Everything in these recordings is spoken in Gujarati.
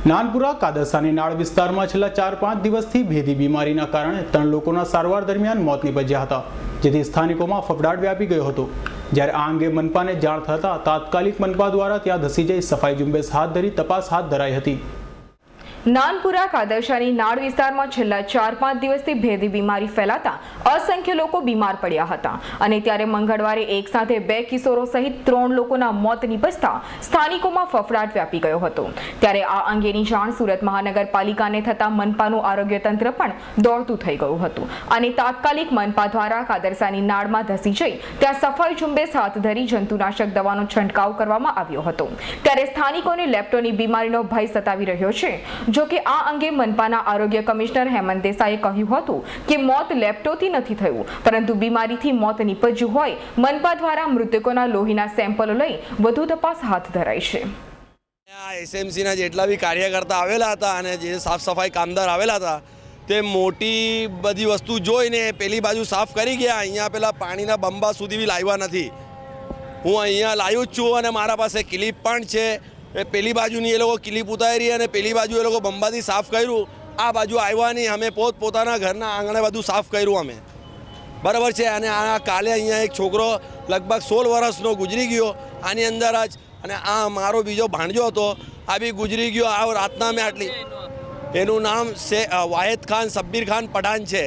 નાનપુરા કાદસાની નાળ વિસ્તારમાં છેલ્લા 4-5 દિવસથી ભેદી બીમારીના કારણે 3 લોકોના સારવાર દરમિયાન મોત નીપજ્યા હતા, જેથી સ્થાનિકોમાં ફફડાટ વ્યાપી ગયો હતો। જ્યારે આ અંગે મનપાને જાણ થતાં તાત્કાલિક મનપા દ્વારા ત્યાં ધસી જઈ સફાઈ ઝુંબેશ હાથ ધરી તપાસ હાથ ધરાઈ હતી। નાનપુરા કાદરશાની નાળ વિસ્તારમાં છેલ્લા 4-5 દિવસથી ભેદી બીમારી ફેલાતા અસંખ્ય લોકો બીમાર પડ્યા હતા અને ત્યારે મંગળવારે એક સાથે 2 કિશોરો સહિત 3 લોકોના મોત નીપજતા સ્થાનિકોમાં ફફડાટ વ્યાપી ગયો હતો। ત્યારે આ અંગેની જાણ સુરત મહાનગરપાલિકાને થતા મનપાનું આરોગ્ય તંત્ર પણ દોડતું થઈ ગયું હતું અને તાત્કાલિક મનપા દ્વારા કાદરશાની નાળમાં ધસી જઈ ત્યાં સફાઈ ઝુંબેશ હાથ ધરી જંતુનાશક દવાનો છંટકાવ કરવામાં આવ્યો હતો। ત્યારે સ્થાનિકોને લેપ્ટોની બીમારીનો ભય સતાવી રહ્યો છે। જો કે આ અંગે મનપાના આરોગ્ય કમિશનર હેમંત દેસાઈએ કહ્યું હતું કે મોત લેપ્ટોથી નથી થયું, પરંતુ બીમારીથી મોત નીપજ્યું હોય। મનપા દ્વારા મૃતકોના લોહીના સેમ્પલો લઈ વધુ તપાસ હાથ ધરાઈ છે। આ એસએમસીના જેટલા બી કાર્યકર્તા આવેલા હતા અને જે સાફ સફાઈ કામદાર આવેલા હતા તે મોટી બધી વસ્તુ જોઈને પેલી બાજુ સાફ કરી ગયા। અહીંયા પેલા પાણીના બંબા સુધી બી લાવ્યા નથી। હું અહીંયા લાવ્યો જ છું અને મારા પાસે ક્લિપ પણ છે। પેલી બાજુની એ લોકો ક્લિપ ઉતારી અને પેલી બાજુ એ લોકો બંબાથી સાફ કર્યું। આ બાજુ આવ્યા નહીં, અમે પોતાના ઘરના આંગણે બધું સાફ કર્યું અમે, બરાબર છે। અને આ કાલે અહીંયા એક છોકરો લગભગ 16 વર્ષનો ગુજરી ગયો આની અંદર જ, અને આ મારો બીજો ભાણજો હતો, આ બી ગુજરી ગયો આ રાતના મેં આટલી। એનું નામ વાહિદ ખાન સબ્બીર ખાન પઠાણ છે।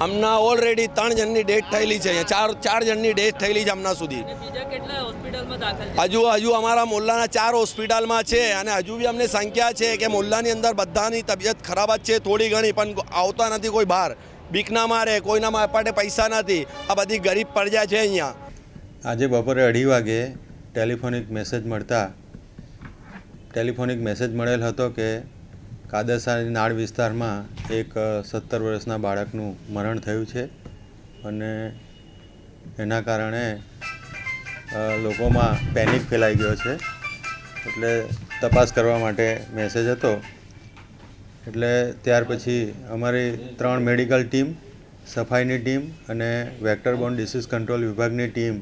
હમણાં ઓલરેડી 3 જણની ડેથ થયેલી છે, 4 જણની ડેથ થયેલી છે હમણાં સુધી। હજુ અમારા મોલ્લાના 4 હોસ્પિટલમાં છે અને હજુ બી અમને સંખ્યા છે કે મોલ્લાની અંદર બધાની તબિયત ખરાબ જ છે થોડી ઘણી, પણ આવતા નથી કોઈ બહાર, બીક ના મારે, કોઈના માટે પૈસા નથી। આ બધી ગરીબ પ્રજા છે અહીંયા। આજે બપોરે 2:30 વાગે ટેલિફોનિક મેસેજ મળેલ હતો કે કાદરશાની નાળ વિસ્તારમાં એક 17 વર્ષના બાળકનું મરણ થયું છે અને એના કારણે લોકોમાં પેનિક ફેલાઈ ગયો છે। એટલે તપાસ કરવા માટે મેસેજ હતો। એટલે ત્યાર પછી અમારી 3 મેડિકલ ટીમ, સફાઈની ટીમ અને વેક્ટર બોર્ન ડિસીઝ કંટ્રોલ વિભાગની ટીમ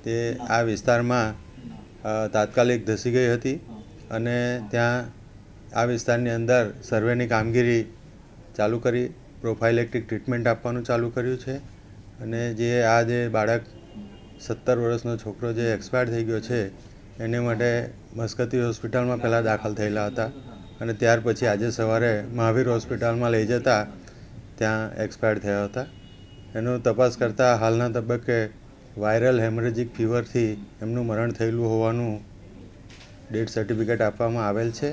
તે આ વિસ્તારમાં તાત્કાલિક ધસી ગઈ હતી અને ત્યાં આ વિસ્તારની અંદર સર્વેની કામગીરી ચાલુ કરી, પ્રોફાઇલેક્ટિક ટ્રીટમેન્ટ આપવાનું ચાલુ કર્યું છે। અને જે બાળક 17 વર્ષનો છોકરો જે એક્સપાયર થઈ ગયો છે એને માટે મસ્કતી હોસ્પિટલમાં પહેલાં દાખલ થયેલા હતા અને ત્યાર પછી આજે સવારે મહાવીર હોસ્પિટલમાં લઈ જતા ત્યાં એક્સપાયર થયા હતા। એનું તપાસ કરતાં હાલના તબક્કે વાયરલ હેમરેજિક ફીવરથી એમનું મરણ થયેલું હોવાનું ડેથ સર્ટિફિકેટ આપવામાં આવેલ છે।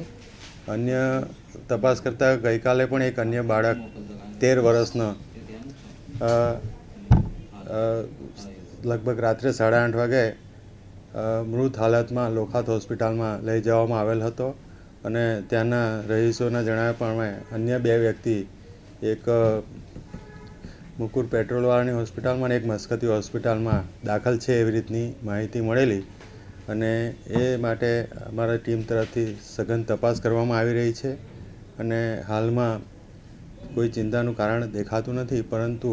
અન્ય તપાસ કરતાં ગઈકાલે પણ એક અન્ય બાળક 13 વર્ષનો લગભગ રાત્રે 8:30 વાગે મૃત હાલતમાં લોખાત હોસ્પિટલમાં લઈ જવામાં આવેલ હતો અને ત્યાંના રહીશોના જણાવ્યા પ્રમાણે અન્ય 2 વ્યક્તિ, એક મુકુર પેટ્રોલવાળાની હોસ્પિટલમાં અને એક મસ્કતી હોસ્પિટલમાં દાખલ છે એવી રીતની માહિતી મળેલી અને એ માટે અમારા ટીમ તરફથી સઘન તપાસ કરવામાં આવી રહી છે અને હાલમાં કોઈ ચિંતાનું કારણ દેખાતું નથી, પરંતુ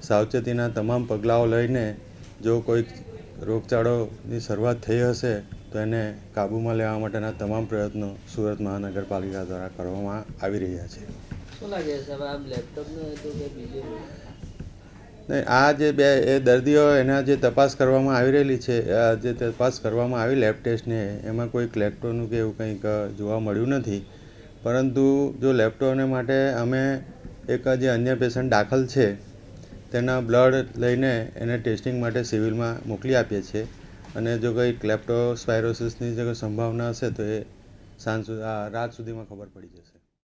સાવચેતીના તમામ પગલાઓ લઈને જો કોઈ રોગચાળોની શરૂઆત થઈ હશે તો એને કાબૂમાં લેવા માટેના તમામ પ્રયત્નો સુરત મહાનગરપાલિકા દ્વારા કરવામાં આવી રહ્યા છે। શું લાગે છે આ લેપટોપનું હતું કે બીજું? નહીં, આ જે 2 દર્દીઓ એના જે તપાસ કરવામાં આવી રહેલી છે, જે તપાસ કરવામાં આવી લેબ ટેસ્ટને, એમાં કોઈ લેપ્ટોનું કે એવું કંઈક જોવા મળ્યું નથી। પરંતુ જો લેપ્ટોને માટે અમે એક જે અન્ય પેશન્ટ દાખલ છે તેના બ્લડ લઈને એને ટેસ્ટિંગ માટે સિવિલમાં મોકલી આપીએ છીએ અને જો કંઈક લેપ્ટોસ્પાયરોસિસની જો સંભાવના હશે તો એ રાત સુધીમાં ખબર પડી જશે।